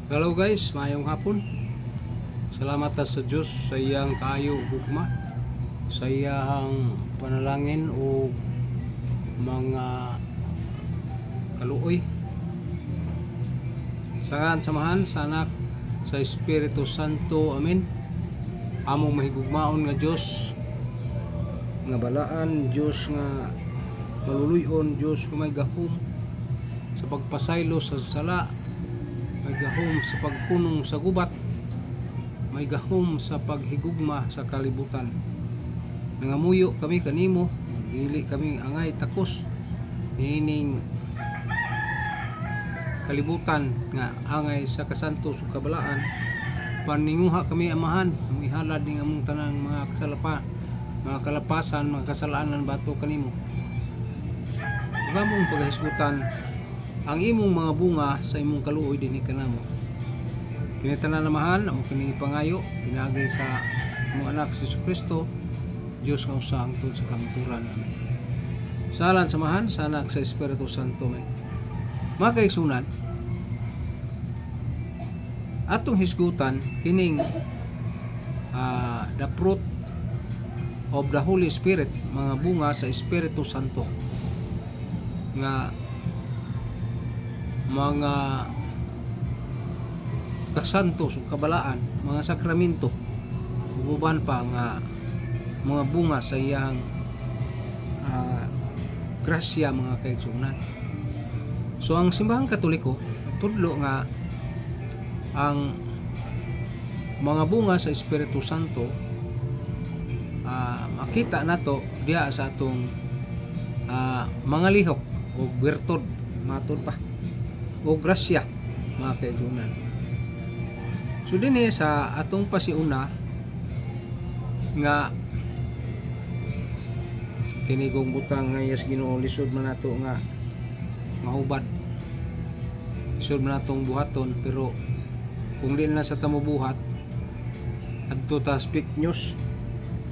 Hello guys, mayong hapon. Salamat ta sa Diyos sa iyang kaayo hugma, sa iyang panalangin o mga kaluoy. Saan samahan sa anak sa Espiritu Santo. Amen. Among mahigugmaon nga Diyos nga balaan, Diyos nga maluluyon, Diyos nga may gahom sa pagpasaylo sa sala, may gahom sa pagpunong sa gubat, may gahom sa paghigugma sa kalibutan. Nangamuyo kami kanimo, dili kami angay takos nining kalibutan nga angay sa kasanto sa kabalaan. Paninguha kami amahan, ihalad ning among tanang mga mga kalapasan, mga kasalanan bato kanimo. Gamong paghisgutan ang imong mga bunga sa imong kaluoy dinhi kanamo. Kini tanan namahan amo kini pangayo pinagi sa imong anak si Kristo, Dios nga usa hangtod sa kamaturan. Amen. Salan samahan sa anak sa Espiritu Santo. Amen. Mga kaigsunan, atong hisgutan kining the fruit of the Holy Spirit, mga bunga sa Espiritu Santo nga mga kasanto sa kabalaan, mga sakramento, uban pa nga mga bunga sa iyang grasya, mga kaigsunan. So ang simbahang Katoliko tudlo nga ang mga bunga sa Espiritu Santo makita nato diha sa atong mga lihok o virtud, matod pa, o grasya, mga kaigsunan. So dinhi sa atong pasiuna nga kini kong butang nga yes Ginoo, lisod man nato nga mahubad, lisod man natong buhaton, pero kung di na sa tamo buhat adto ta speak news,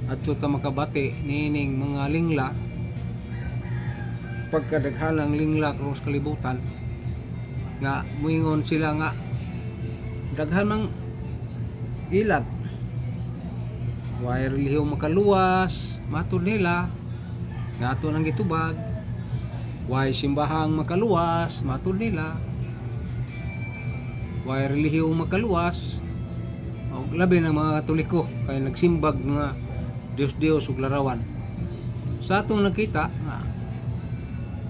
adto ta makabati nining mga lingla, pagkadaghanang lingla cross kalibutan nga muingon sila nga daghan mang ilat, way relihiyo makaluwas, matod nila nga ato nang gitubag, way simbahang makaluwas, matod nila way relihiyo makaluwas, o labi ng mga Katoliko kay nagsimbag nga Dios ug larawan. Sa atong nakita nga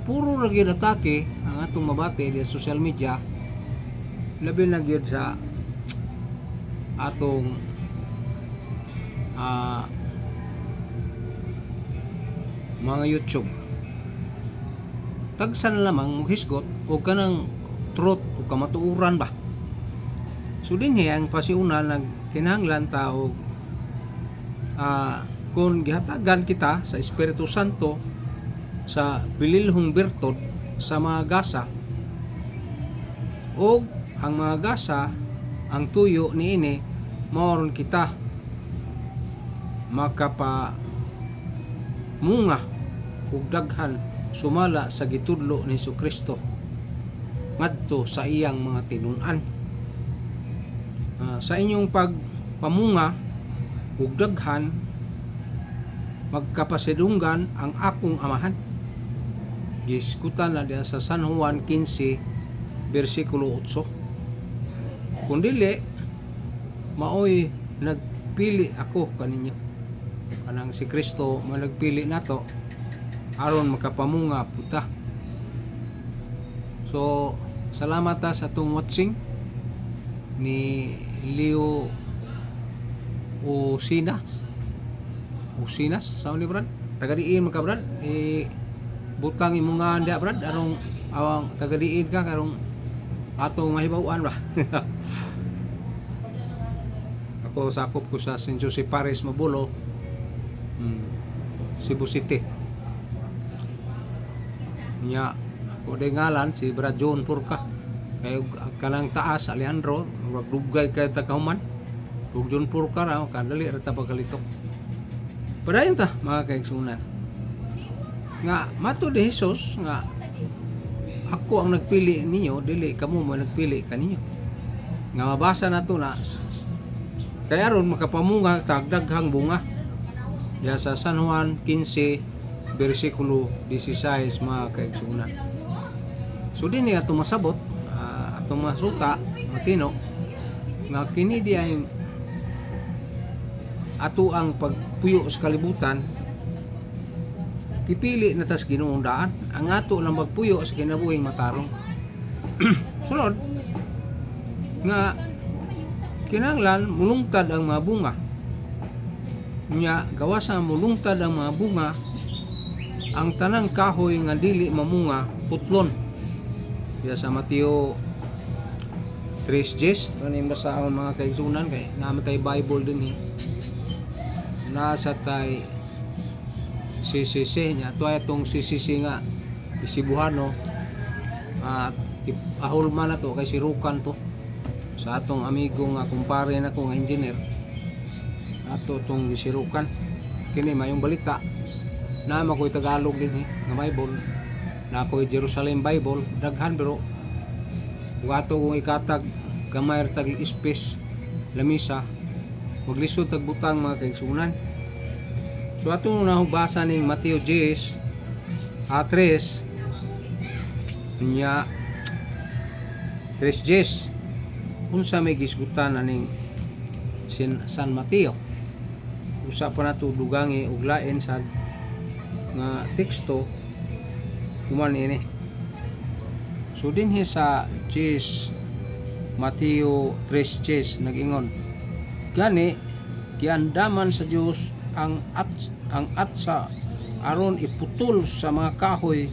puro ra gyud atake ang atong mabati sa social media, labi na gyud sa atong mga YouTube. Tagsan lamang muhisgot o kanang truth o kamatuoran ba. So dinhi ang pasiuna nagkinahanglan ta og kung gihatagan kita sa Espiritu Santo sa bililhong birtud sa mga gasa, o ang mga gasa ang tuyo niini maoron kita makapamunga ug daghan sumala sa gitudlo ni Kristo ngadto sa iyang mga tinun-an. Sa inyong pagpamunga ug daghan magkapasidunggan ang akong amahan. Giskutan na diya sa San Juan 15 versikulo 8. Kung dili maoy nagpili ako kaninyo, kanang si Kristo mo nagpili nato aron makapamunga puta. So salamat sa atong watching ni Leo Usinas sa ni Brad, taga-diin man ka Brad, butang imong nga anda Brad arong awang taga-diin ka karong atong mahibaw-an ba. Ako sakop ko sa San Jose Paris Mabulo, Cebu City. Nya ako day ngalan si Brad John Purka, kay kanang taas Alejandro magdugay kay takahuman ug John Purka ra kadali ra ta pagkalitok. Padayon ta mga kaigsunan nga matud ni Hesus nga ako ang nagpili ninyo, dili kamo mo nagpili kaninyo. nga mabasa nato na kaya aron makapamunga tagdaghang bunga. Ya sa San Juan 15 bersikulo 16 mga kaigsunan. So dinhi atong masabot, atong masuta matino nga kini di ay ato ang pagpuyo sa kalibutan. Pipili na tas Ginoong daan ang ato lang magpuyo sa kinabuhing matarong. Sunod nga kinahanglan mulungtad ang mga bunga. Nya gawa sa mulungtad ang mga bunga, ang tanang kahoy nga dili mamunga putlon. Kaya sa Mateo 3:10 ani basahon mga kaigsunan kay namatay Bible din nasa tay CCC nya tuay atong CCC nga isibuhano at ahol man na to kay sirukan to sa atong amigo nga kumpare na ko nga engineer ato tong gisirukan kini mayong balita na makoy Tagalog din nga Bible na ako'y Jerusalem Bible daghan pero wato kung ikatag gamay tag space lamisa maglisod tag butang mga kaigsunan. So ato nahubasa ning Mateo 10 3 nya 3:10 unsa may gisgutan aning San Mateo. Usa pa nato dugangi ug lain sa nga teksto kuman ini. So dinhi sa Mateo 3:10 nag-ingon gani giandaman sa Dios ang atsa aron iputol sa mga kahoy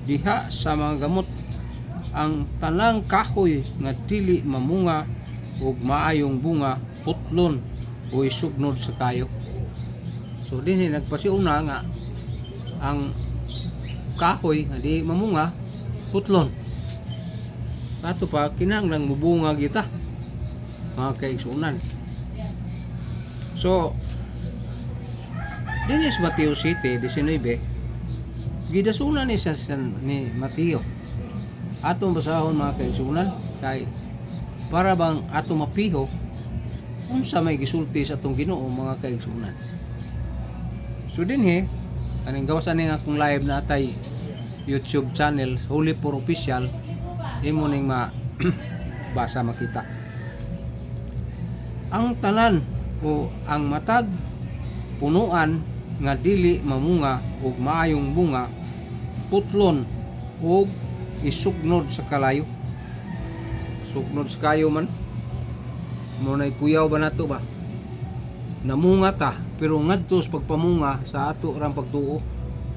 diha sa mga gamot ang tanang kahoy nga dili mamunga ug maayong bunga putlon o isugnod sa kayo. So dinhi nagpasiuna nga ang kahoy nga di mamunga putlon. Ato pa kinahanglan mubunga kita mga kaigsunan. So dinhi sa Mateo 7:19 gidasunan ni ni Mateo atong basahon mga kaigsunan kay para bang ato mapiho unsa may gisulti sa atong Ginoo mga kaigsunan. So dinhi kaning gawasan ni akong live na atay YouTube channel Holy for Official imo ning basa makita ang tanan o ang matag punuan nga dili mamunga ug maayong bunga putlon ug isugnod sa kalayo. Sugnod sa kayo man mo nay kuyaw ba nato ba namunga ta pero ngadto sa pagpamunga sa ato rang pagtuo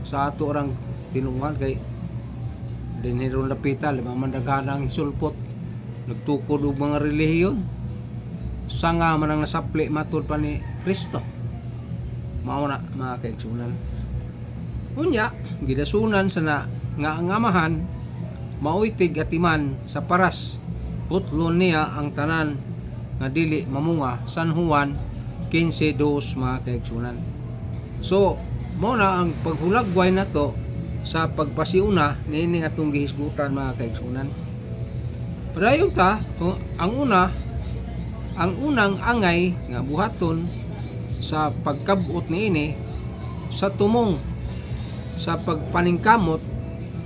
sa ato rang tinungan kay dinhiron lapita lima man daghan ang sulpot nagtukod og mga relihiyon sanga man ang nasapli matud pa ni Kristo. Mao na mga kaigsunan. Unya gidasunan sa nga angamahan maoy tig-atiman sa paras putlon niya ang tanan nga dili mamunga. San Juan 15:2 mga kaigsunan. So mao na ang paghulagway nato sa pagpasiuna niini atong gihisgutan mga kaigsunan. Padayon ta ang unang angay nga buhaton sa pagkabot niini sa tumong sa pagpaningkamot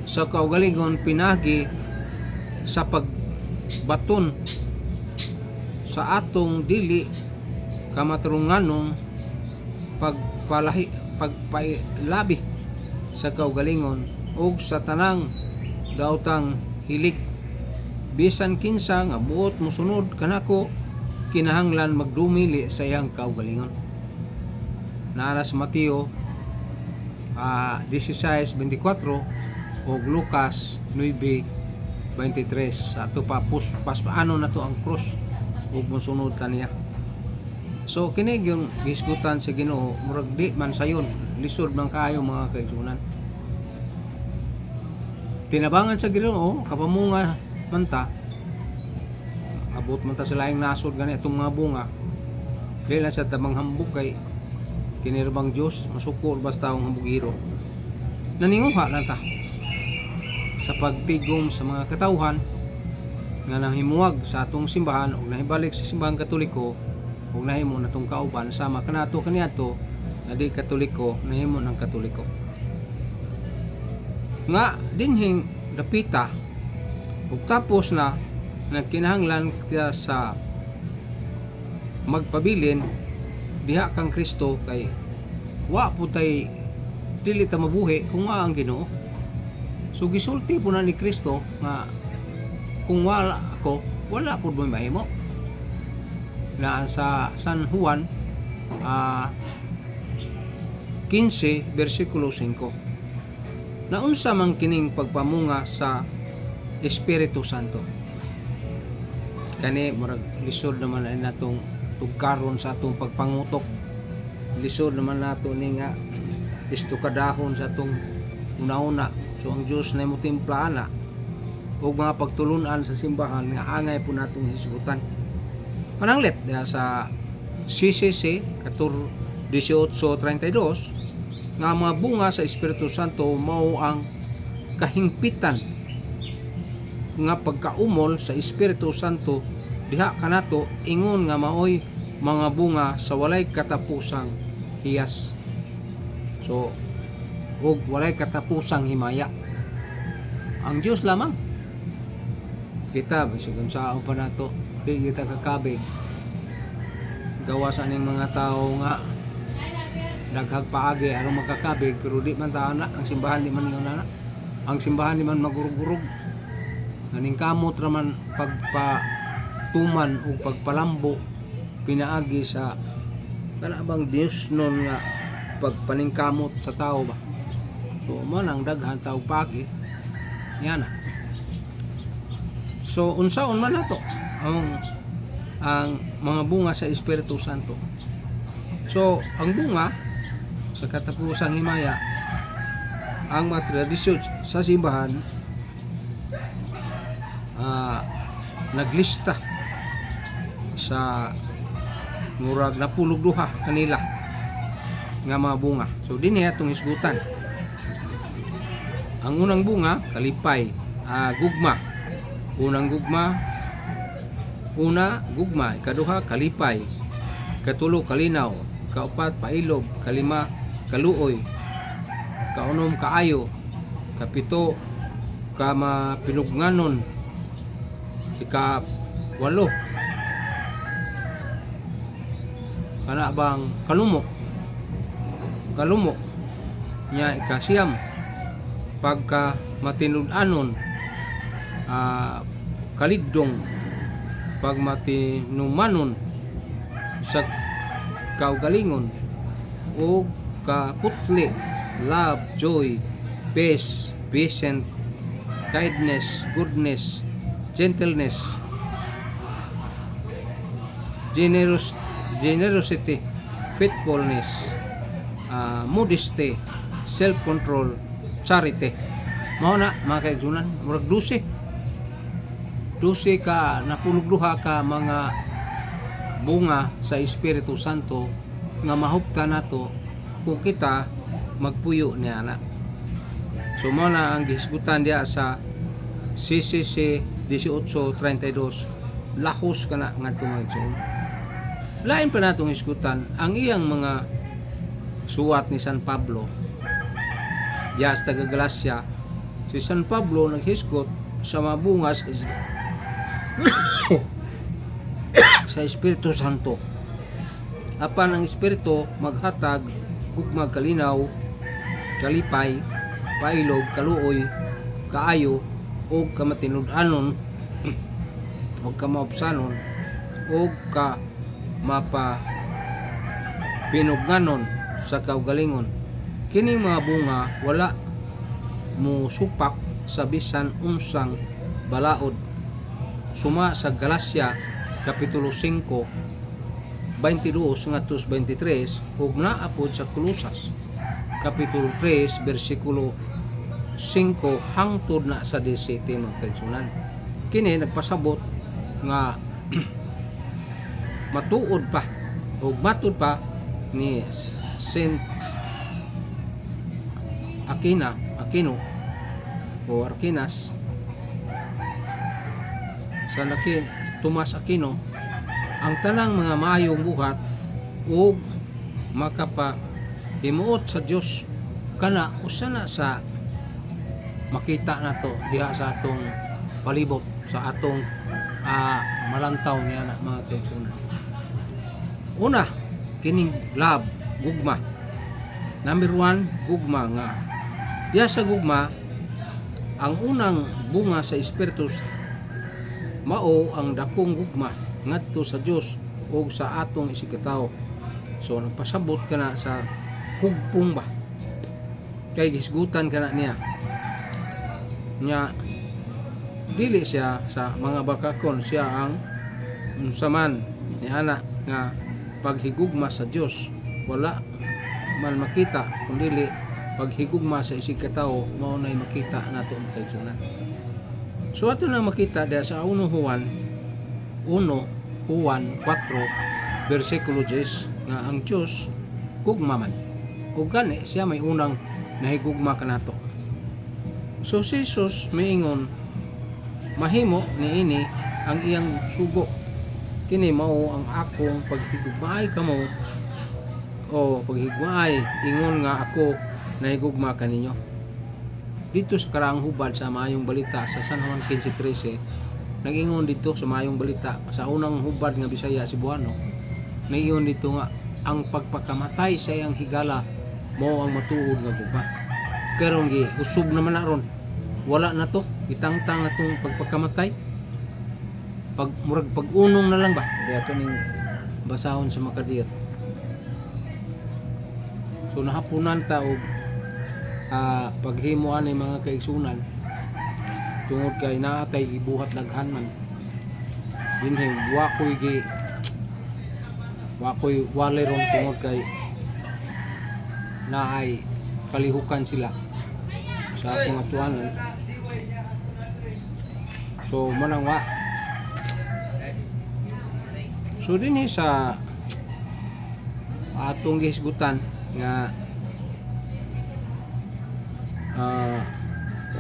sa kaugalingon pinagi sa pagbaton sa atong dili kamatarunganong pagpailabi sa kaugalingon ug sa tanang daotang hilig bisan kinsa nga buot mosunod kanako kinahanglan magdumili sa iyang kaugalingon. Naara sa Mateo 16:24 o Lucas 9:23 sa ato pa paano na to ang cross ug mosunod kaniya. So kini yung gisgutan sa Ginoo murag di man sayon lisod man kaayo mga kaigsunan. Tinabangan sa Ginoo kapamunga man ta abot man ta sa laing nasod gani atong mga bunga dili sa tamang hambog kay kinirabang Dios masukor basta ang hambugiro. Naninguha lang ta sa pagtigom sa mga katawhan nga nahimuwag sa atong simbahan ug nahibalik sa simbahang Katoliko ug nahimo natong kauban sama kanato kaniadto nga di Katoliko nahimo ng Katoliko. Nga dinhing dapita ug tapos na nagkinahanglan kita sa magpabilin diha kang Kristo kay wa po tay dili ta mabuhi kung wa ang Ginoo. So gisulti po na ni Kristo nga kung wala ako, wala po mo mahimo. Na sa San Juan 15 versikulo 5. Naunsa man kining pagpamunga sa Espiritu Santo. Kani murag lisod naman ay natong tugkaron sa atong pagpangutok. Lisod naman nato ni nga istukadahon sa atong una-una. So ang Dios na mo timplahan na o mga pagtulunan sa simbahan nga angay po natong hisgutan. Pananglit diha sa CCC 18:32 nga mga bunga sa Espiritu Santo mao ang kahingpitan nga pagkaumol sa Espiritu Santo diha kanato ingon nga maoy mga bunga sa walay katapusang hiyas. So ug walay katapusang himaya. Ang Dios lamang kita bisag sa pa nato di kita kakabig gawa sa ning mga tao nga daghag paagi aron makakabig pero di man ta ana ang simbahan di man yun ana ang simbahan di man magurug-urug aning kamot raman pagpatuman o pagpalambo pinaagi sa kanabang Dios nun nga pagpaningkamot sa tao ba. So man ang daghan tao pagi yan. So unsaon man nato ang mga bunga sa Espiritu Santo. So ang bunga sa katapusang himaya ang mga tradisyon sa simbahan naglista sa murag napulog duha kanila nga mga bunga. So dinhi atong hisgutan. Ang unang bunga kalipay, gugma. Una gugma, ikaduha kalipay, katulo kalinaw, kaupat pailog, kalima kaluoy, kaunom kaayo, kapito kamapinugnanon, ikawalo kana bang kalumo nya ikasiyam pagka matinud-anon kaligdong pag matinumanon sa kaugalingon o kaputli love, joy, peace, patience, kindness, goodness, gentleness, generosity, faithfulness, modesty, self-control, charity. Mao na mga kaigsunan, murag 12 ka napulog duha ka mga bunga sa Espiritu Santo nga mahuptan nato kung kita magpuyo niya na. So mao na ang gihisgutan diya sa CCC 18:32 lahos kana ngadto mga igsoon. Lain pa natong hisgutan ang iyang mga suwat ni San Pablo diya sa taga Galacia. Si San Pablo naghisgot sa mga bunga sa Espiritu Santo. Apan ang Espiritu maghatag gugma kalinaw, kalipay, pailog, kaluoy, kaayo o kamatinud-anon o kamaupsanon o ka mapa pinugnanon sa kaugalingon. Kining mga bunga wala mo supak sa bisan unsang balaod. Suma sa Galacia kapitulo 5 22 ngadto 23 ug naapod sa Kolosas kapitulo 3 bersikulo 5 hangtod na sa 17 mga kaigsunan. Kini nagpasabot nga matuod pa o matud pa ni Saint Aquino o Arquinas sa laki Tomas Aquino, ang tanang mga maayong buhat ug makapahimuot sa Dios kana usa na sa makita nato diha sa atong palibot, sa atong malantaw niya na mga kaigsunan. Una, kining love, gugma. Number 1, gugma nga. Diha sa gugma, ang unang bunga sa Espiritu mao ang dakong gugma ngadto sa Dios ug sa atong isikatawo. So nagpasabot kana sa hugpong ba, kay gisgutan kana niya dili siya sa mga bakakon, siya ang unsaman ni ana nga paghigugma sa Dios wala man makita kundi paghigugma sa isikatawo mao nay makita nato ang kaigsunan. So ato na makita diha sa 1 Juan 4 versikulo 10 nga ang Dios gugma man ug gani siya may unang nahigugma kanato. So si Jesus miingon mahimo niini ang iyang sugo, kini mao ang akong paghigugmaay kamo o paghigugmaay ingon nga ako nahigugma kaninyo. Dito sa karaang hubad sa Maayong Balita sa San Juan 15:13, nag-ingon dito sa Maayong Balita sa unang hubad nga Bisaya Cebuano, nag-ingon dito nga ang pagpakamatay sa iyang higala mao ang matuod nga gugma. Karon gi usub naman na ron, wala na to, itangtang na tong pagpakamatay, pag-unong na lang ba kaya ito ning basahon sa makadiyot. So nahapunan ta og paghimuan ng mga kaigsunan tungod kay naatay ibuhat daghan man dinhi wakoy wale ron tungod kay naay kalihukan sila sa akong atuanan. So manang wa, so dinhi sa atong gihisgutan nga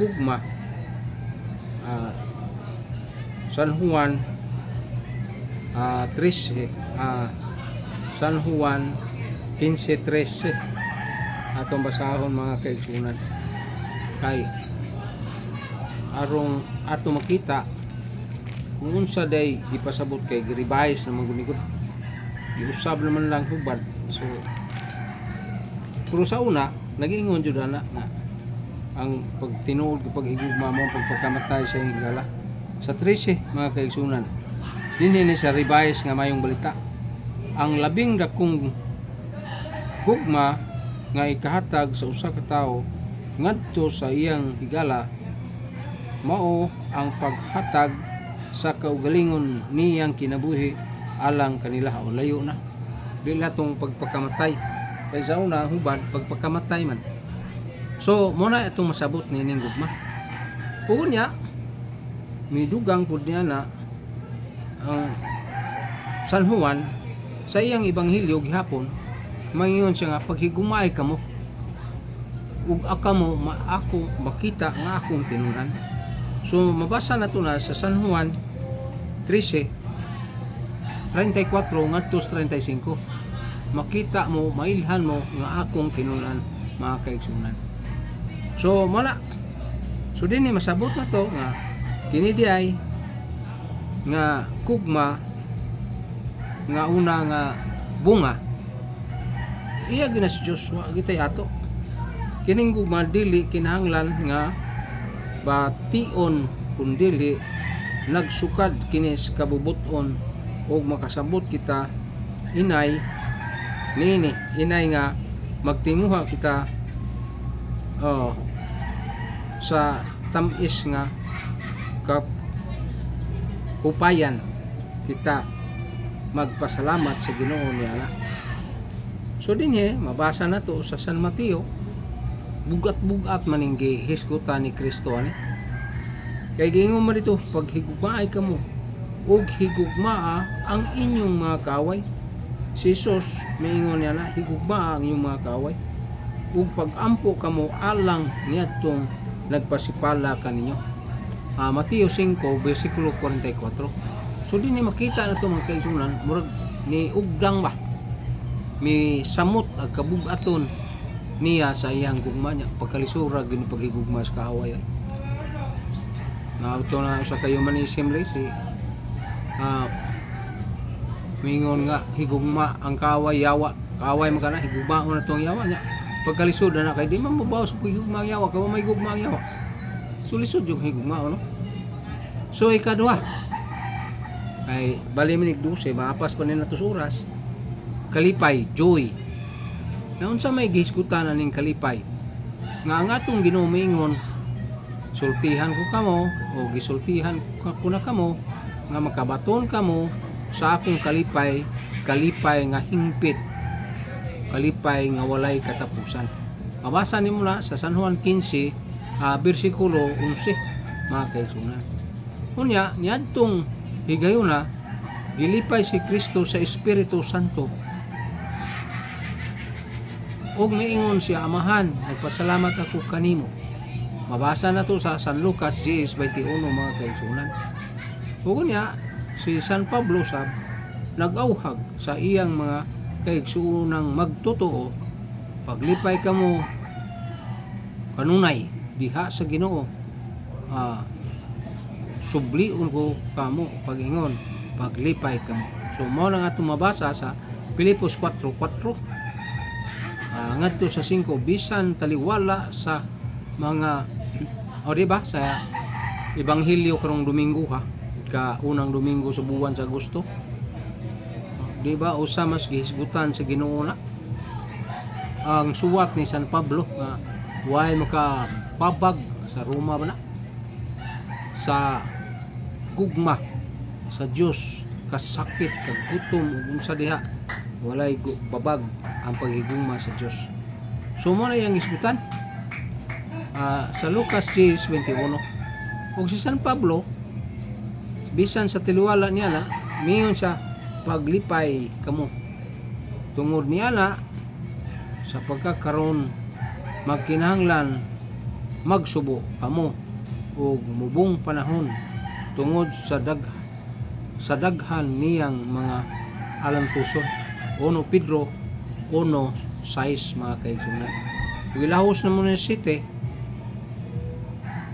gugma, San Juan 13 San Juan 15:13 atong basahon mga kaigsunan kay arong ato makita kung unsa day gipasabot kay giribais na magunigod giusab naman lang hubad. So pero sa una nag-ingon jud ana na ang pagtinuod kapag higugma mo pagpakamatay sa higala sa 13 mga kaigsunan dinhi ni sa ribais nga Maayong Balita ang labing dakong gugma nga ikahatag sa usa ka tawo ngadto sa iyang higala mao ang paghatag sa kaugalingon niyang kinabuhi alang kanila o layo na dili tong pagpakamatay kay sa una hubad pagpakamatay man. So muna itong masabot ni ning gugma. Ug nya midugang pud niya na ang San Juan sa iyang ebanghelyo gihapon mangingon siya nga paghigumay kamo ug akamo ako makita nga akong tinunan. So mabasa nato na sa San Juan 13:34 ngadto sa 35. Makita mo, mailhan mo nga akong tinunan mga kaigsunan. So mala, so dinhi masabot na to nga kini diay nga gugma nga una nga bunga iya gina si Dios wa gitay ato. Kining gugma dili kinahanglan nga bation kundi nagsukad kini sa kabubuton og makasabot kita inay niini inay nga magtinguha kita sa tamis nga kapupayan kita magpasalamat sa Ginoo niya. So dinhi mabasa na to sa San Mateo bugat-bugat maninggi hisgutan ni Kristo ani kay gingon man dito paghigugmaay kamo ug higugmaa ang inyong mga kaway. Si Jesus miingon niya na higugmaa ang inyong mga kaway ug pag-ampo kamo alang niadtong nagpasipala kaninyo. Mateo 5 versikulo 44. So din ni makita na to mga kaigsunan, murag ni ugdang ba, mi samot ag kabug-aton niya sa iyang gugma niya, pagkalisura gini paghigugma sa kaaway. Ito na sa kayo man assembly si mingon nga higugma ang kaaway yawa, kaaway magana higugma na tong yawa niya, pagkalisod na kay di man mabaw sa higugma ang yawa, kamo may higugma ang yawa, so lisod yung higugma no. So ikadua ay bali minig 12 maapas pa nila tos oras, kalipay joy. Na unsa may gihisgutan aning kalipay nga ang atong Ginoo miingon, sultihan ko kamo o gisultihan ko na kamo nga makabaton kamo sa akong kalipay, kalipay nga hingpit, kalipay nga walay katapusan. Mabasa nimo na sa San Juan 15 bersikulo 11 mga kaigsunan. Unya niadtong higayuna gilipay si Kristo sa Espiritu Santo og miingon siya, Amahan, nagpasalamat ako kanimo. Mabasa na to sa San Lucas 10:21 mga kaigsunan. Ug unya si San Pablo sab nag-awhag sa iyang mga kaigsuunang magtotoo, paglipay kamo kanunay diha sa Ginoo, subliun ko kamo pag-ingon paglipay kamo. So mao lang atong mabasa sa Pilipos 4:4 ngadto sa 5, bisan taliwala sa mga diba sa Ebanghelyo karong Domingo ka unang Domingo sa buwan sa Agosto, diba usa mas gihisgutan sa Ginoo na ang suwat ni San Pablo nga way makapabag sa Roma ba na sa gugma sa Dios, kasakit kag gutom ug unsa diha walay babag ang paghigugma sa Dios. So mo na yang isgutan sa Lucas 10:21. Ug si San Pablo bisan sa tiliwala niya na miyon siya paglipay kamo, tungod niya na sa pagkakaroon magkinahanglan magsubo kamo og mubong panahon tungod sa daghan niyang mga alantuson. 1 Pedro 1:6 mga kaigsunan. Gilahos na mo ni City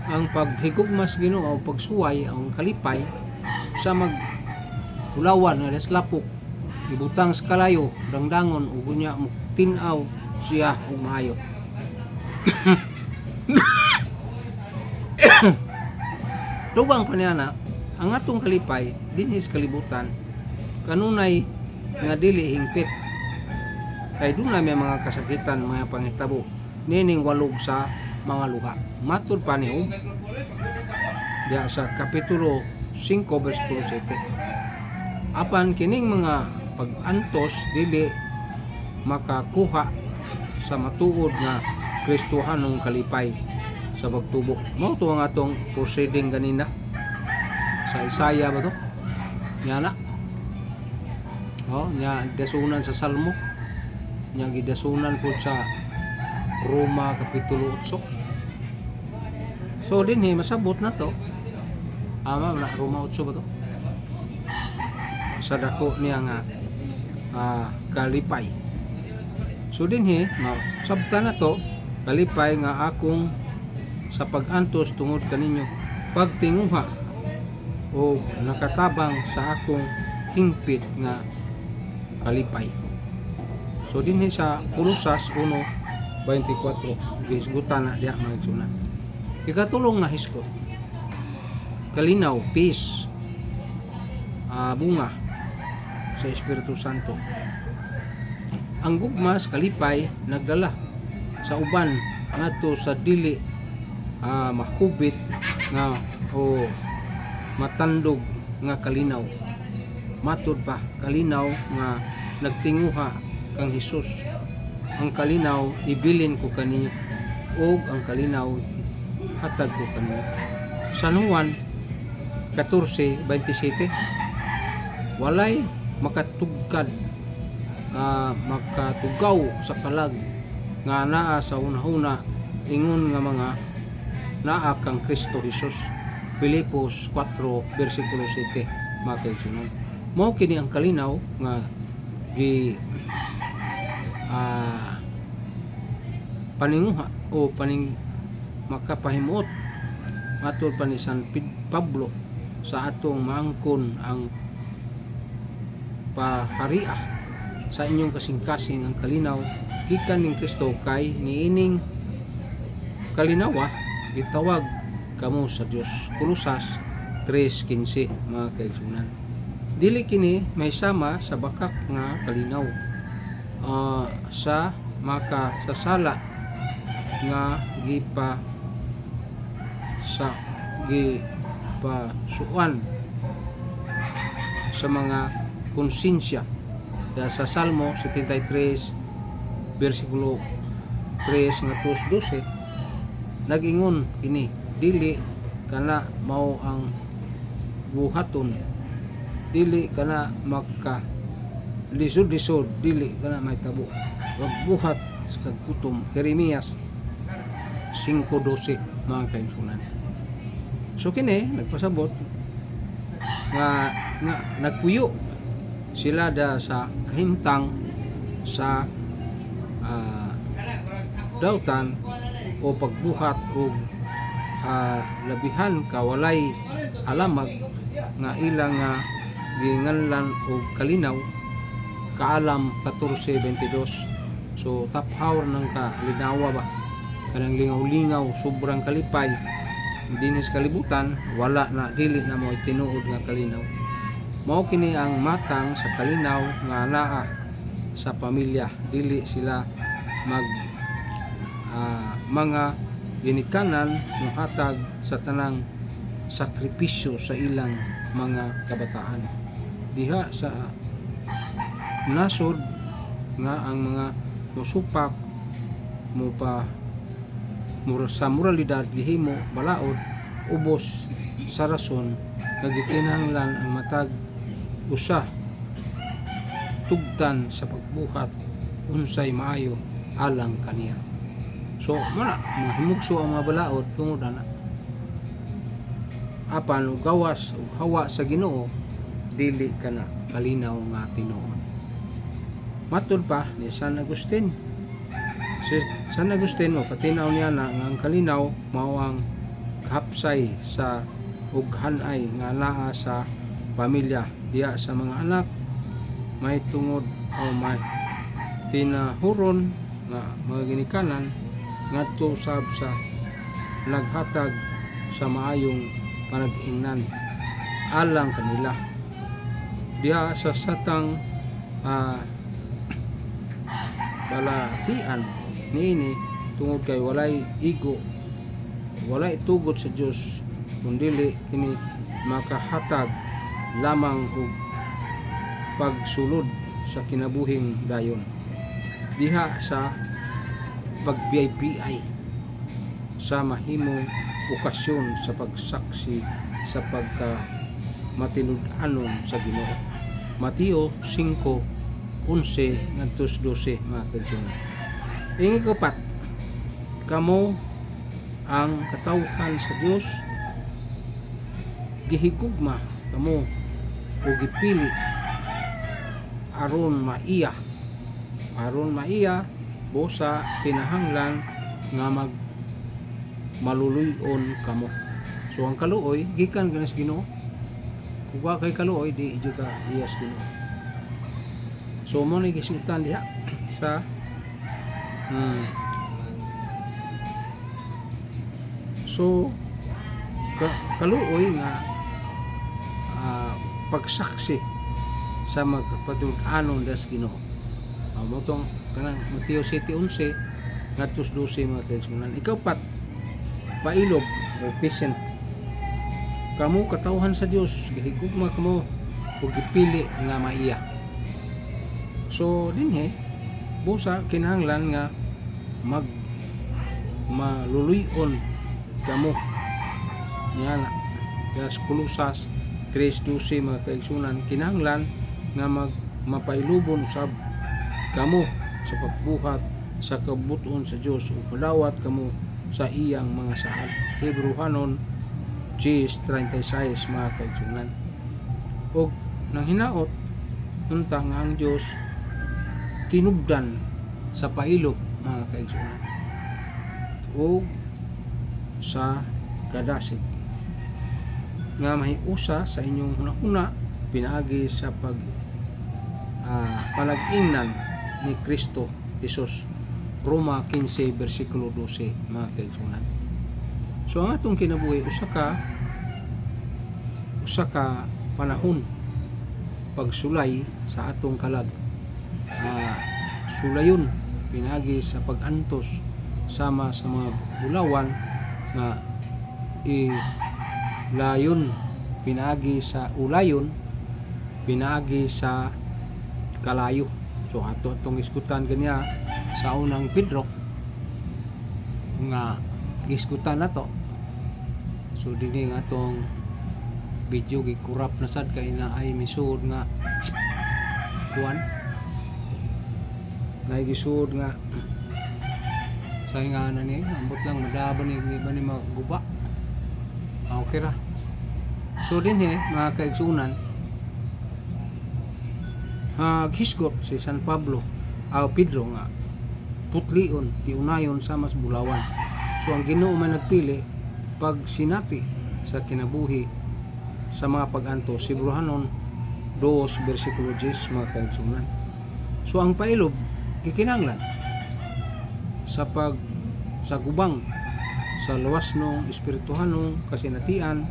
ang paghigugma sa Ginoo o pagsuway ang kalipay sa maghulawan nga deslapok, ibutang sa kalayo, dangdangon ug unya mo tin-aw siya og maayo. Tubang paniana ang atong kalipay dinhi sa kalibutan kanunay nga dili hingpit, kay dunay may mga kasakitan, mga panghitabo nining walog sa mga luha. Matud pa ni diya sa kapitulo 5 versikulo 7, apan kining mga pag-antos dili makakuha sa matuod nga Kristohanong kalipay sa pagtubo. Mao to ang atong proceeding ganina sa Isaiah ba to nya na nya dasunan sa Salmo, nya gidasunan po sa Roma kapitulo 8. So dinhi masabot na to na Roma 8 ba to sa dako niya nga kalipay. So dinhi sabta na to kalipay nga akong sa pag-antos tungod kaninyo pagtinguha o nakatabang sa akong hingpit nga kalipay. So dinhi sa Kolosas 1:24 gisgutan na diha mga igsunan. Ikatulong nga hisgot, kalinaw, peace, bunga sa Espiritu Santo. Ang gugmas kalipay nagdala sa uban ngadto sa dili mahubit nga o matandog nga kalinaw. Matud pa kalinaw nga nagtinguha kang Hesus. Ang kalinaw ibilin ko kani og ang kalinaw hatag ko kani. San Juan 14:27 walay makatugkad makatugaw sa kalag nga naa sa unahuna ingon nga mga naa kang Kristo Hesus. Filipos 4 versikulo 7 mga kaigsunan. Mao kini ang kalinaw nga gi paninguha o makapahimuot matod pa ni San Pablo sa atong maangkon ang paharia sa inyong kasing-kasing ang kalinaw gikan ning Kristo kay niining kalinawa gitawag kamo sa Dios. Kolosas 3:15 mga kaigsunan. Dili kini may sama sa bakak nga kalinaw sa makasasala nga gipasuan sa mga konsensya. Sa Salmo 73 versikulo 3 nga 12 nag-ingon kini, dili kana mao ang buhaton, dili kana maka lisod-lisod, dili kana may tabo, wag buhat sa kagkutom. Jeremias 5:12 mga kaigsunan. So kini nagpasabot nga nagpuyo sila sa kahimtang sa dautan o pagbuhat o labihan kawalay alamag nga ilang ginganlan og kalinaw kaalam 14:22. So taphaw nang kalinawa ba kanang lingaw-lingaw sobrang kalipay dinis kalibutan wala na dili na mo tinuod nga kalinaw. Mao kini ang matang sa kalinaw nga naa sa pamilya, dili sila mga ginikanan ng hatag sa tanang sakripisyo sa ilang mga kabataan. Diha sa nasod nga ang mga musupak sa moralidad gihimo balaod ubos sa rason nagikinahanglan ang matag usa tugtan sa pagbuhat unsay maayo alang kaniya. So muna mahimugso ang mga balaod tungod ana apan ug gawas ug hawa sa Ginoo dili kana kalinaw nga tinuod. Matud pa ni San Agustin o patinaw niya na nga ang kalinaw mao ang kahapsay sa ughanay nga naa sa pamilya diya sa mga anak may tungod o may tinahuron nga mga ginikanan ngadto sab sa naghatag sa maayong panag-ingnan alang kanila diya sa satang balatian niini tungod kay walay igo, walay tugot sa Dios kundili kini makahatag lamang og pagsulod sa kinabuhing dayon diha sa pagbiyay-biyay sa mahimong okasyon sa pagsaksi sa pagka matinud-anon sa Ginoo. Mateo 5:11 ngadto 12 mga kaigsunan. Ingi kapat kamo ang katawhan sa Dios gihigugma kamo o gipili aron maiya busa kinahanglan nga maluluyon kamo. So ang kaluoy gikan ganas Ginoo. Kung wa kay kaluoy di juga iyas Ginoo. So mo ni gisultan diha sa so kaluoy nga pagsaksi sa magpatud-anon das Ginoo. Mo tong kanang Mateo 7:11 ngadto 12 mga kaigsunan. Ikaw pat pailog o patient kamo katawhan sa Dios gihigugma kamo ug gipili nga maiya. So dinhi busa kinahanglan nga maluluyon kamo niya das Kolosas 3:12 mga kaigsunan kinahanglan nga mapailubon usab kamo sa pagbuhat sa kabuton sa Dios ug padawat kamo sa iyang mga sahad. Hebrehanon 10:36 mga kaigsunan. Og nang hinaot unta nga ang Dios tinubdan sa pailog mga kaigsunan o sa kadasig nga mahiusa sa inyong hunahuna pinaagi sa panag-ingnan ni Kristo Jesus. Roma 15 versikulo 12 mga kaigsunan. So ang atong kinabuhi usa ka panahon pagsulay sa atong kalag. Sulayon pinagi sa pag-antos sama sa mga bulawan nga layon pinagi sa ulayon pinagi sa kalayo. So ato atong iskutan kaniya sa unang Pedro nga iskutan nato. So dinhi nga atong video gikurap na sad kay na ay misud nga kuan na gisud nga sa nga na ni ambot lang madaban ni iba ni maguba. Okay ra. So dinhi mga kaigsunan gisgot si San Pablo Pedro nga putlion tiunayon sa mas bulawan. So ang Ginoo man nagpili pag sinati sa kinabuhi sa mga pag-antos Hebrehanon 2 versikulo 10 mga kaigsunan. So ang pailob gikinahanglan sa gubang sa luwas ng espirituhanong kasinatian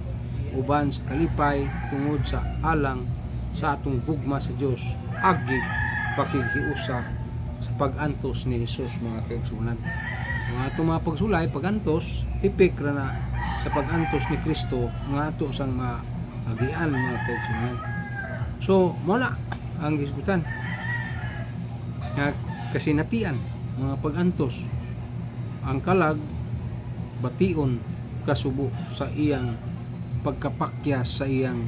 uban sa kalipay tungod sa alang sa atong gugma sa Dios agi pakighiusa sa pag-antos ni Jesus mga kaigsunan. Ang atong mga pagsulay pag-antos tipik ra na sa pag-antos ni Kristo nga ato sang maagian mga kaigsunan. So muna ang gisgutan nga kasinatian mga pag-antos ang kalag bation kasubo sa iyang pagkapakyas sa iyang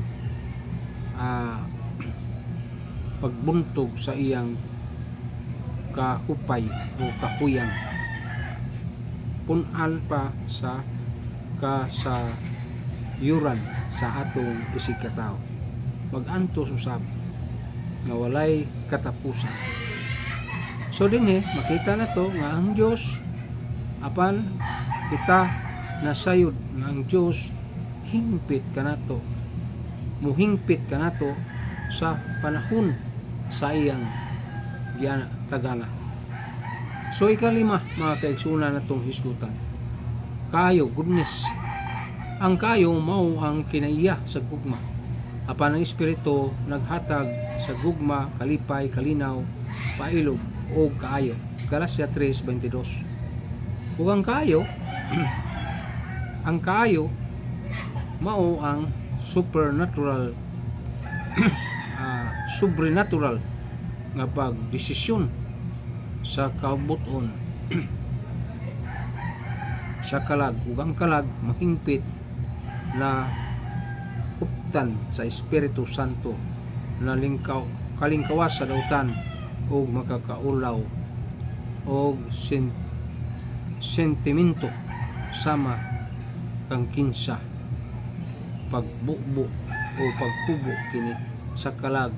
pagbuntog sa iyang kahupay o kahuyang punan pa sa kasayuran sa atong isigkatawo mag-antos usab nga walay katapusan. So dinhi makita na to nga ang Dios apan kita nasayod nga ang Dios hingpit kanato muhingpit kanato sa panahon sa iyang tagana. So ikalima mga kaigsunan natong hisgutan kayo goodness. Ang kayo mao ang kinaiya sa gugma apan ang espiritu naghatag sa gugma kalipay kalinaw pailog o kaayo. Galacia 3:22. Ug ang kaayo ang kaayo mao ang supernatural supernatural nga pagdesisyon sa kabuton sa kalag ug ang kalag mahingpit na uptan sa Espiritu Santo na kalingkawas sa dautan o makakaulaw o sentimento sama kang kinsa pagbukbo o pagkubo kini sa kalag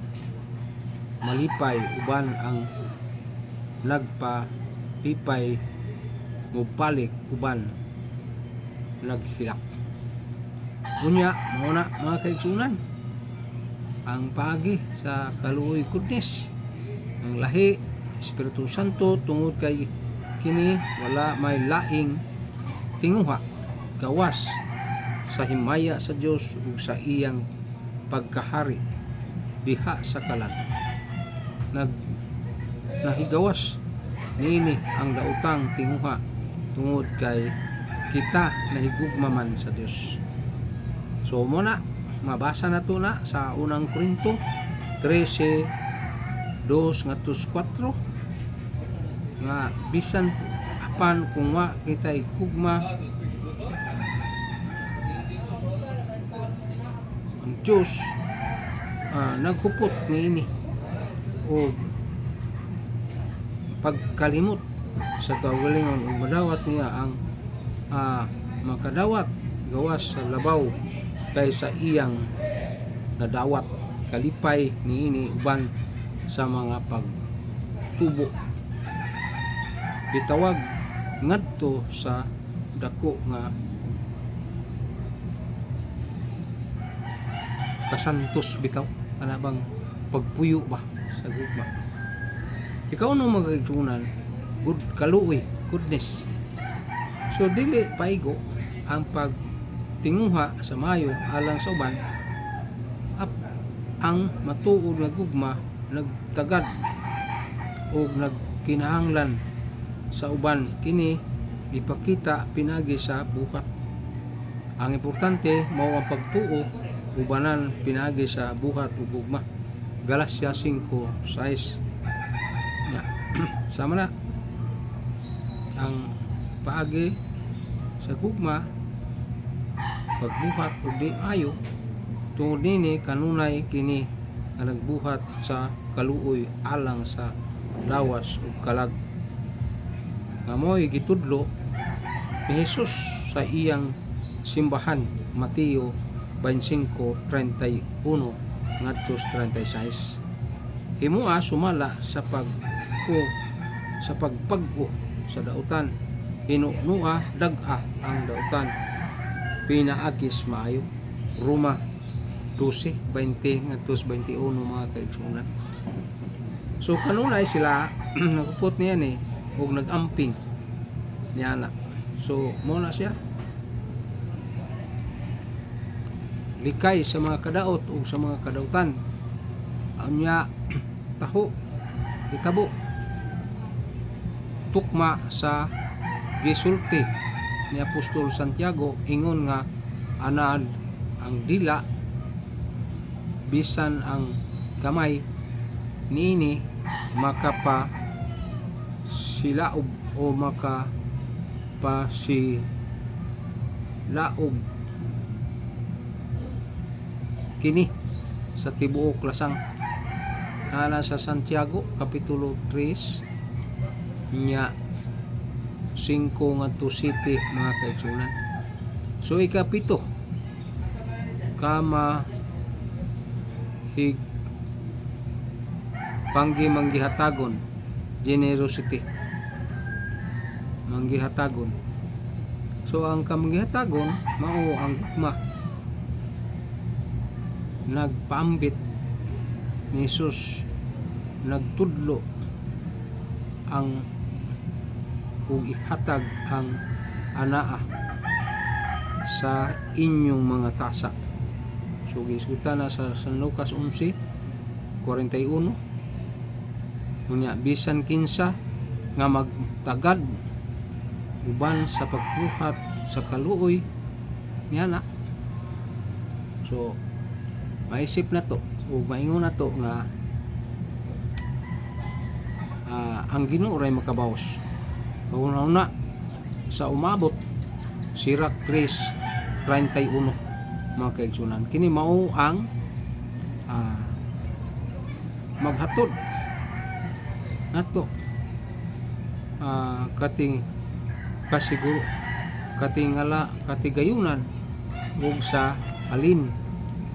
malipay uban ang nagpalipay mupalik uban naghilak. Unya mauna mga kaigsunan ang paagi sa kaluoy goodness ang lahi Espiritu Santo tungod kay kini wala may laing tinguha gawas sa himaya sa Dios ug sa iyang pagkahari diha sa kalag nahigawas niini ang daotang tinguha tungod kay kita nahigugmaman sa Dios. So muna mabasa na to na sa unang Korinto 13:2-4 nga bisan apan kung wa kita igugma ang Diyos naghupot niini o pagkalimot sa kaugalingon ug madawat niya ang makadawat gawas sa labaw kaysa iyang nadawat kalipay niini uban sa mga pagtubo. Gitawag ngadto sa dako nga kasantos bitaw, ana bang pagpuyo ba sa gugma. Ikaw no magigsunan good kaluoy, goodness. So dili paigo ang pagtinguha sa maayo alang sa uban ang matuod nga gugma nagtagad o nagkinahanglan sa uban kini ipakita pinagi sa buhat. Ang importante mao ang pagtuo ubanan pinagi sa buhat ug gugma. Galacia 5:6. Sama na ang paagi sa gugma pagbuhat ug di ayo tungod nini kanunay kini nga nagbuhat sa kaluoy alang sa lawas ug kalag. Nga mo'y gitudlo ni Jesus sa iyang simbahan Mateo 25:31 ngadto 36. Himoa sumala sa pagpag-o sa dautan, hinunua dag-a ang dautan, pinaagis maayo. Roma 12:20 ngadto 21 mga kaigsunan. So kanunay sila nagupot niya ni ug nagamping niya na. So mo na siya likay sa mga kadaot o sa mga kadautan. Anya taho itabo tukma sa gisulti ni Apostol Santiago ingon nga anad ang dila bisan ang kamay niini makapa silaob o makapa si laob kini sa tibuok lasang. Ana sa Santiago kapitulo 3 nya 5 ngadto 7 mga kaigsunan. So ikapito kama hig panggi manggihatagon, generosity manggihatagon. So ang kamanggihatagon mao ang gugma nagpaambit ni Jesus, nagtudlo ang ug ihatag ang anaa sa inyong mga tasa. So gisgutan na sa San Lucas 11:41 unya bisan kinsa nga magtagad uban sa pagbuhat sa kaluoy niya na. So maisip na to o maingon na to nga ang Ginoo ray makabawas. Una sa umabot Sirach 3:31 mga kaigsunan. Kini mao ang maghatod nato kating kasiguro katingala katigayunan ug sa alin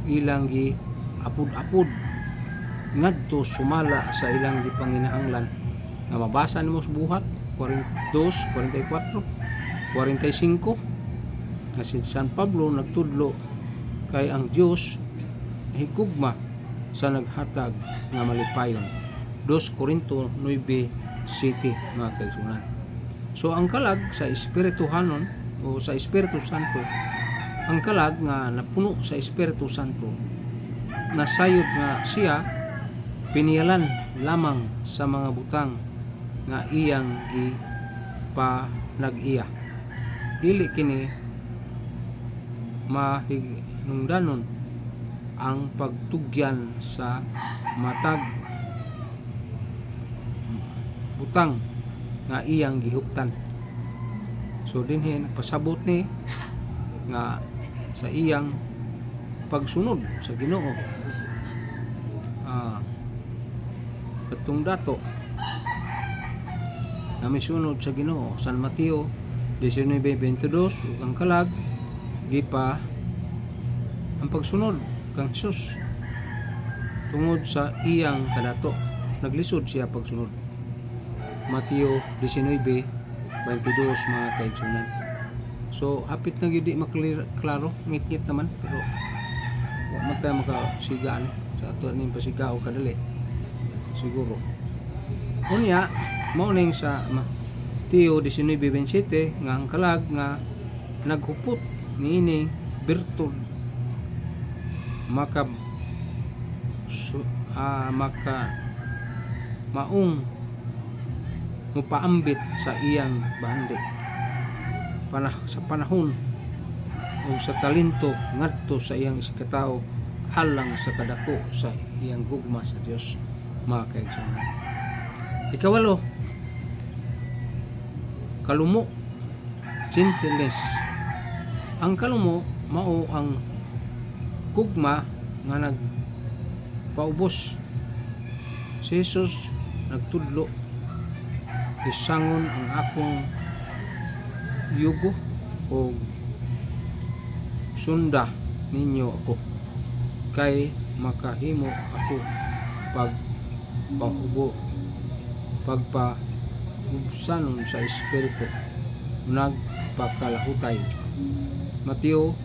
ilang gi apod-apod ngadto sumala sa ilang gipanginahanglan nga mabasa nimo sa buhat 42, 44, 45 nga si San Pablo nagtudlo kay ang Dios higugma sa naghatag nga malipayon. 2 Corinto 9:7 mga kaigsunan. So ang kalag sa Espirituhanon o sa Espiritu Santo, ang kalag nga napuno sa Espiritu Santo nasayod nga siya piniyalan lamang sa mga butang nga iyang gipanag-iya. Dili kini mahinungdanon ang pagtugyan sa matag butang nga iyang gihuptan. So dinhi pasabot ni nga sa iyang pagsunod sa Ginoo katong dato na misunod sa Ginoo. San Mateo 19:22 ug ang kalag di pa ang pagsunod kang Hesus tungod sa iyang kadato, naglisod siya pagsunod. Mateo 19:22 mga kaigsunan. So hapit na gyud di maklaro, ngit-ngit naman, pero wa man tayo makasiga ni sa ato ning pasiga o kadali siguro. Unya mao ning sa Mateo 19:27 nga ang kalag nga naghupot niini birtud maka maong mupaambit sa iyang bahandi sa panahon o sa talento ngadto sa iyang isikatawo alang sa kadako sa iyang gugma sa Dios, mga kaigsunan. Ikawalo, kalumo, gentleness. Ang kalumo mao ang gugma nga nagpaubos. Si Jesus nagtudlo, isangon ang akong yugo o sunda ninyo ako kay makahimo ako pagpahubsanon sa espiritu nagpakalahutay. Mateo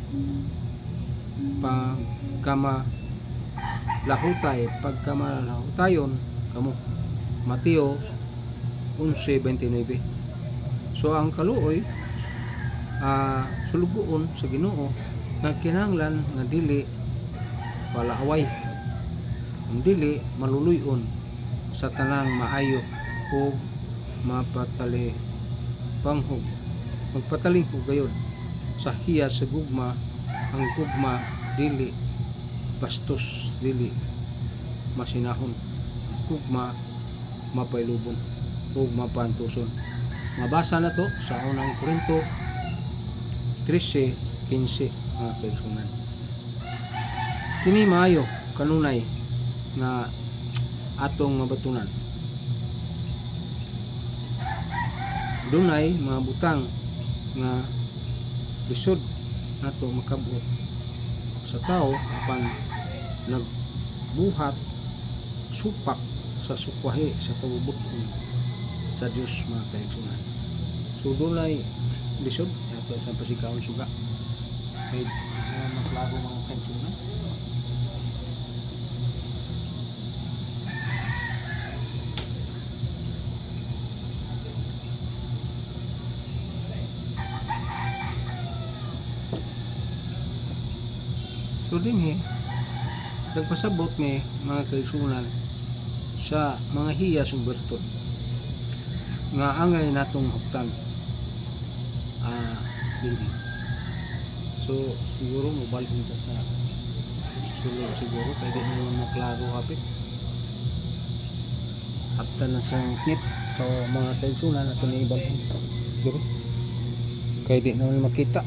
pagkamalahutayon kamo. Mateo 11:29. So ang kaluoy sulugoon sa Ginoo nga kinahanglan nga dili palaaway, dili maluluyon sa tanang maayo o magpatalingkog gayud sa hiya sa gugma. Ang gugma dili bastos, dili masinahon, gugma mapailubon o mapantuson. Mabasa na to sa unang Korinto 13:15 mga kaigsunan. Kini maayo kanunay nga atong mabatunan. Dunay mga butang nga lisod nato makabuot sa tao apan nagbuhat supak sa sukwahi sa kabubuton sa Dios, mga kaigsunan. So dunay lisod ato sa pasigkaon suga kay maklaro mga kaigsunan. So dinhi nagpasabot ni mga kaigsunan sa mga hiya sung bertod nga angay natong huktan dinhi. So siguro mobalhin ta sa sulod siguro kay di naman maklaro hapit haptan na sa ngit. So mga kaigsunan ato ni ibalhin siguro kay di naman makita.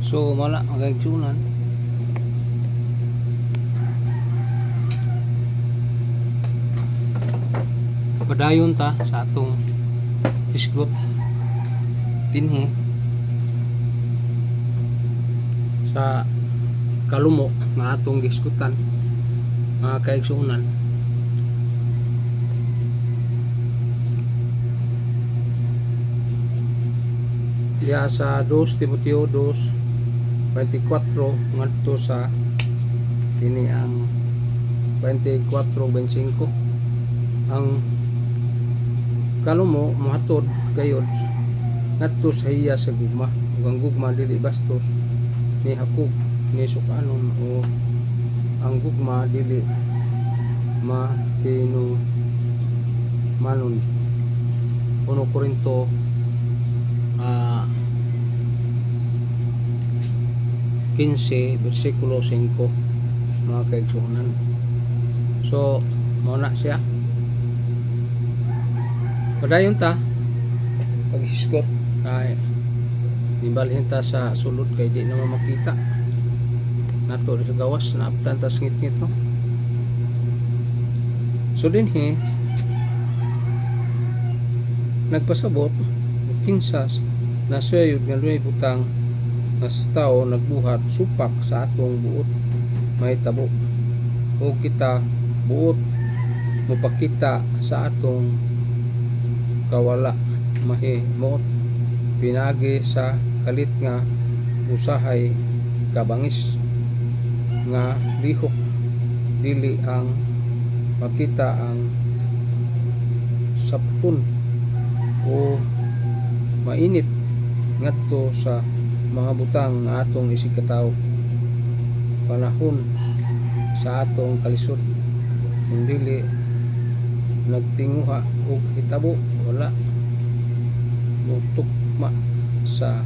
So wala ang kaigsunan. Padayon ta sa atong isgot dinhi sa kalumo nga atong giskutan mga kaigsuonan. Diya sa 2 Timoteo 2:24 ngadto sa kini ang 24:25 ang kalumo mohatod gayud ngadto sa iya sa gugma, ug ang gugma dili bastos ni hakog ni sukanon o ang gugma dili manon. 1 Korinto 15 versikulo 5 mga kaigsuonan. So mao na siya. Padayon ta paghisgot kay nibalhin ta sa sulod kay di naman makita nato sa gawas na abtan ta ngit-ngit no. So dinhi nagpasabot kinsas na sayod nga dunay butang na sa tao nagbuhat supak sa atong buot mahitabo o kita buot mopakita sa atong kawala mahimot pinagi sa kalit nga usahay kabangis nga lihok dili ang makita ang sapton o mainit ngadto sa mga butang nga atong isigkatawo panahon sa atong kalisod kung dili nagtinguha og hitabo wala mutukma sa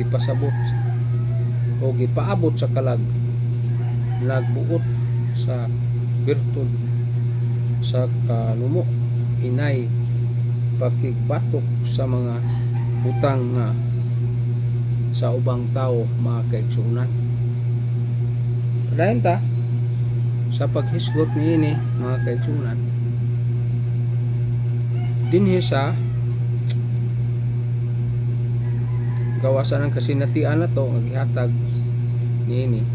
gipasabot o gipaabot sa kalag nagbuot sa birtud sa kalumo inay pakigbatok sa mga butang nga sa ubang tao mga kaigsuonan. Padayon ta sa paghisgot niini mga kaigsuonan dinhi sa gawasan ng kasinatian na to nga gihatag niini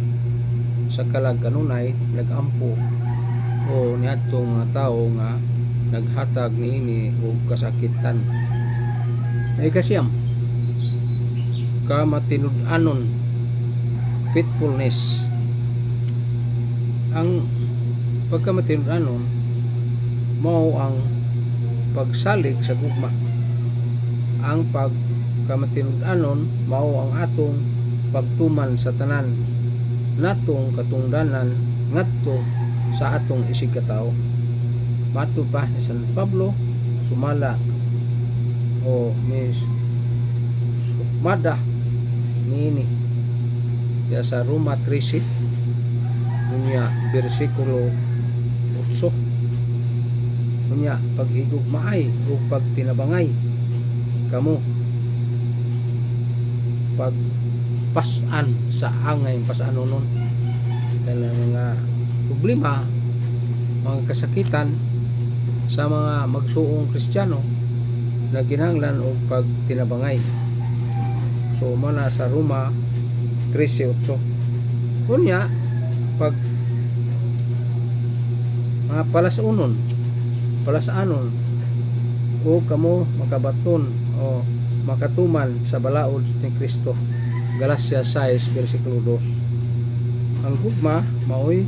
sa kalag kanunay nagampo o niadto nga tao nga naghatag niini og kasakitan. Ay kasiyam kamatinud-anon faithfulness. Ang pagkamatinud-anon mao ang pagsalig sa gugma. Ang pagkamatinud-anon mao ang atong pagtuman sa tanan natong katungdanan ngadto sa atong isigkatawo. Matud pa ni San Pablo sumala o mis sumada niini ya sa Roma 13 dunya bersikulo 8 dunya paghigugmaay o pagtinabangay kamo pagpasan sa angay pasanonon kaya mga problema mga kasakitan sa mga magsuong Kristiyano na ginahanglan og pagtinabangay. So muna sa Roma 13:8 kunya pag mga palasaanon o kamo makabaton o makatuman sa balaod ni Kristo. Galacia 6:2. Ang gugma maoy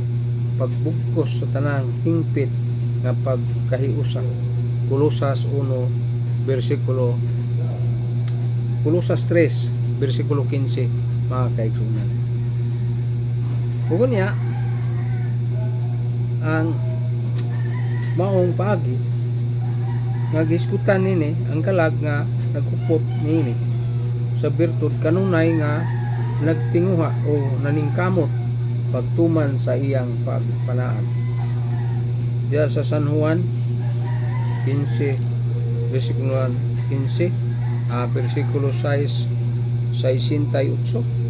pagbugkos sa tanang hingpit nga pagkahiusa. Kolosas 3:15 mga kaigsuonan. Ug niya ang maong paagi nga giskutan nini ang kalag nga nagupot niini sa birtud kanunay nga nagtinguha o naningkamot pagtuman sa iyang pagpanaan. Diya sa San Juan 15 versikulo 15 versikulo 6:68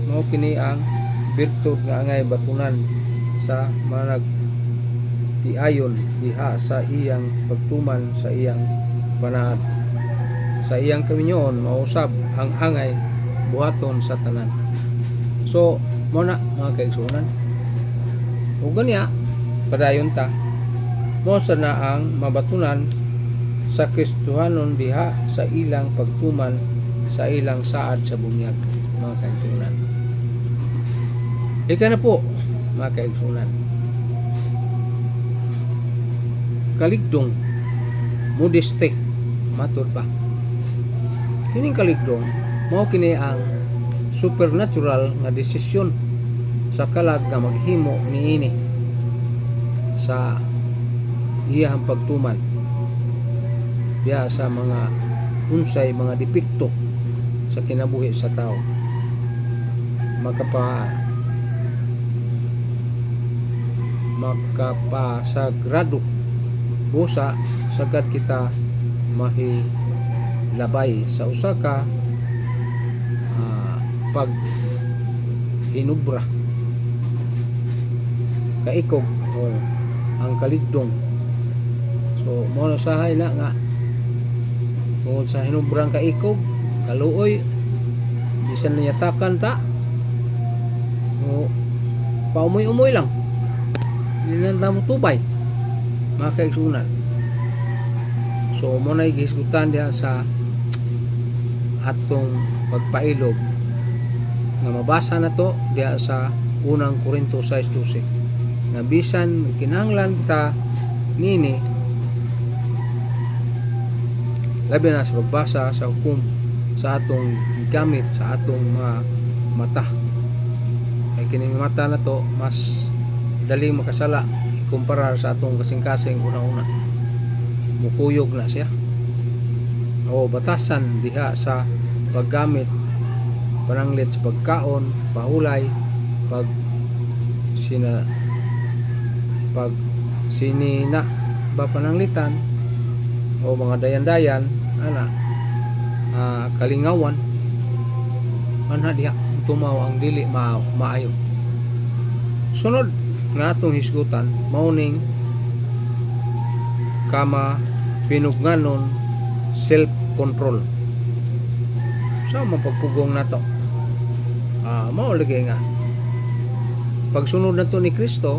mao kini ang birtud nga angay batunan sa manag tiayon diha sa iyang pagtuman sa iyang panahon. Sa iyang kaminyoon mausab ang angay buhaton sa tanan. So mo na mga kaigsunan, ug ganya padayon ta mo sana ang mabatunan sa Kristohanon diha sa ilang pagtuman sa ilang saad sa bunyag mga kaigsunan. Ika na po mga kaigsunan, kaligdong modeste matud pa. Kining kaligdong mao kini ang supernatural nga desisyon sa kalag nga maghimo niini sa iyang pagtuman diya sa mga unsay mga depekto sa kinabuhi sa tao. Makapasagrado busa sagad kita mahilabay sa usa ka pag hinubra kaikog o ang kaligdong. So mo na sahay na nga tungod sa hinubrang kaikog kaluoy bisan niyatakan ta o paumoy-umoy lang dinan ta mo tubay mga kaigsunan. So mo na igisgutan diha sa atong pagpailog nga mabasa na to diha sa unang Korinto 6:12 nga bisan kinahanglan ta nini labi na sa pagbasa sa hukom sa atong gamit sa atong mga mata. Kay kining mata na to mas daling makasala ikumpara sa atong kasing-kasing una-una. Mukuyog na siya. O batasan diha sa paggamit pananglit sa pagkaon, pahulay, pag sinina ba pananglitan o mga dayan-dayan ana kalingawan ana diha tumaw ang dili maayo. Sunod nga atong hisgutan mauning kama pinugnanon self-control. Sa mapagpugong na to mao lagi nga pagsunod na to ni Kristo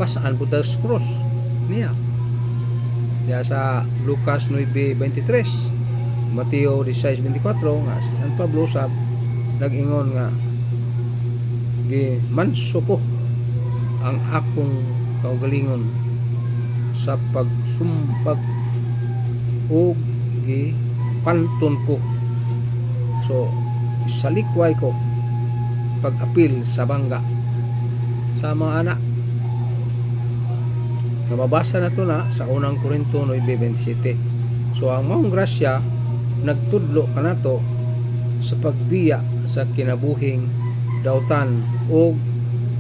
pasaan po tayo sa cross niya diya sa Lucas 9:23, Mateo 16:24 nga si San Pablo sab nag-ingon nga gimanso ko ang akong kaugalingon sa pagsumpag o gipanton ko. So salikway ko pag-apil sa bangga sa mga anak. Mababasa na to na sa unang Korinto 9:27. So ang maong grasya nagtudlo kanato sa pagbiya sa kinabuhing dautan o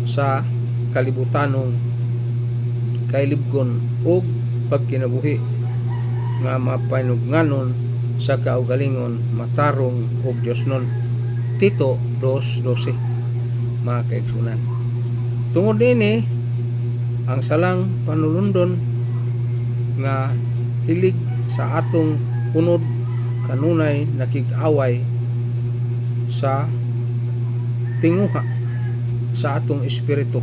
sa kalibutanong kailibgon o pagkinabuhi nga mapanugnanon sa kaugalingon matarong og Dios non. Tito 2:12 mga kaigsunan. Tungod ini ang salang panulundon nga hilig sa atong unod kanunay nakig-away sa tinguha sa atong espiritu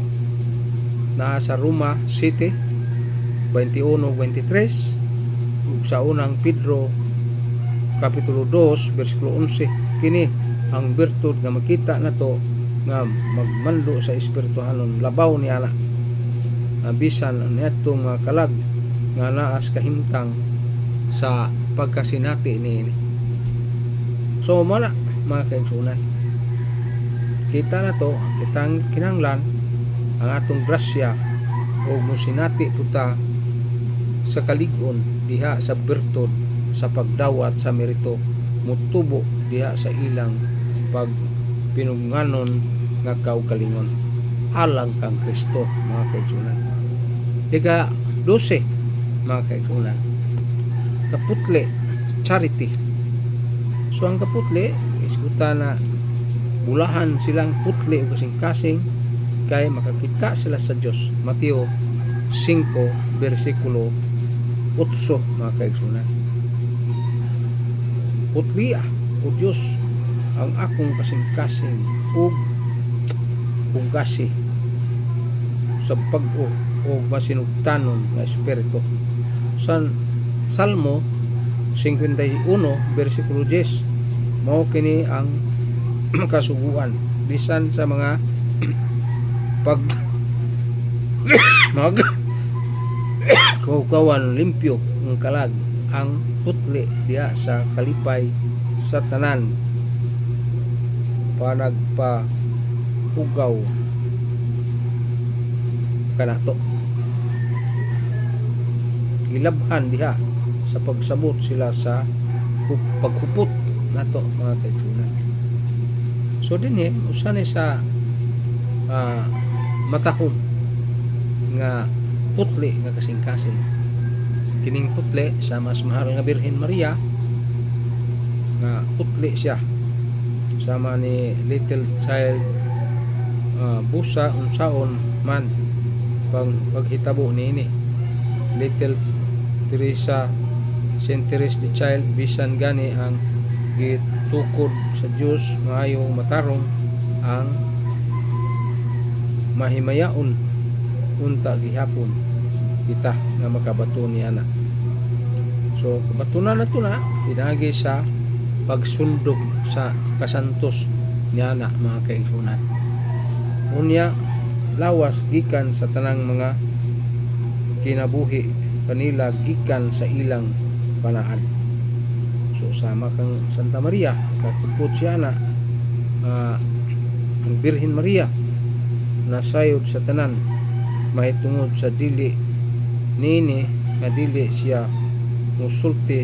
na sa Roma 7:21-23 ug sa unang Pedro kapitulo 2 bersikulo 11. Kini ang bertud nga makita nato nga magmando sa espirituhanon labaw ni ana bisan niadtong mga kalag nga naas kahimtang sa pagkasinati niini. So mo na mga kaigsunan, kita na to kitang kinahanglan ang atong grasya o musinati puta sa kalig-on diha sa bertud sa pagdawat sa merito mutubo diha sa ilang pagpinungganon nga kaugalingon alang kang Kristo mga kaigsunan. Ika 12 mga kaigsunan, kaputle charity. So ang kaputle iskuta na bulahan silang putle o kasing-kasing kay makakita sila sa Dios. Mateo 5 bersikulo 8 mga kaigsunan. Putlia o Dios ang akong kasing-kasing ug pugasi sa pag-o o masinugtanon nga espiritu. Sa Salmo 51 bersikulo 10 mao kini ang kasuguan bisan sa mga pag mag kaukawan limpyo ng kalag ang putli diha sa kalipay sa tanan panagpa ugaw kanato gilabhan diha sa pagsabot sila sa paghupot nato mga kaigsunan. So dinhi usa ni sa matahom nga putli nga kasing-kasing kining putli sa mas mahal nga Birhen Maria nga putli siya sama ni little child busa unsaon man paghitabo niini little Teresa Centeres the child bisan gani ang gitukod sa Dios maayo matarong ang mahimayaon unta gihapon kita nga makabato ni ana. So kabatunan nato na pinagi sa pagsundog sa kasantos ni ana mga kaigsunan. Unya lawas gikan sa tanang mga kinabuhi kanila gikan sa ilang panaan. So sama kang Santa Maria kakupot siya na ang Birhen Maria nasayod sa tanan mahitungod sa dili nini nga dili siya musulti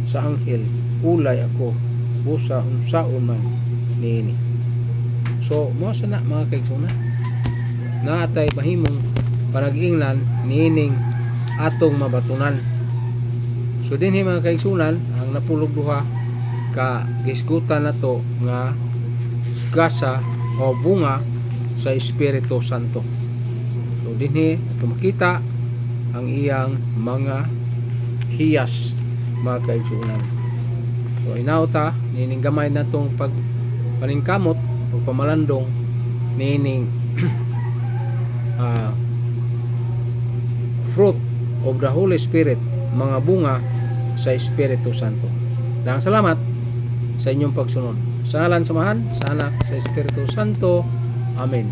sa anghel ulay ako busa unsaon man nini. So mo sana mga kaigsunan naatay mahimong panag-ingnan nining atong mabatunan. So dinhi mga kaigsunan ang napulog duha ka gisgutan nato nga gasa o bunga sa Espiritu Santo. So dinhi ato makita ang iyang mga hiyas mga kaigsunan. So inauta nining gamay natong paningkamot o pamalandong nining fruit of the Holy Spirit, mga bunga sa Espiritu Santo. Daghang salamat sa inyong pagsunod. Sa ngalan samahan sa anak sa Espiritu Santo. Amen.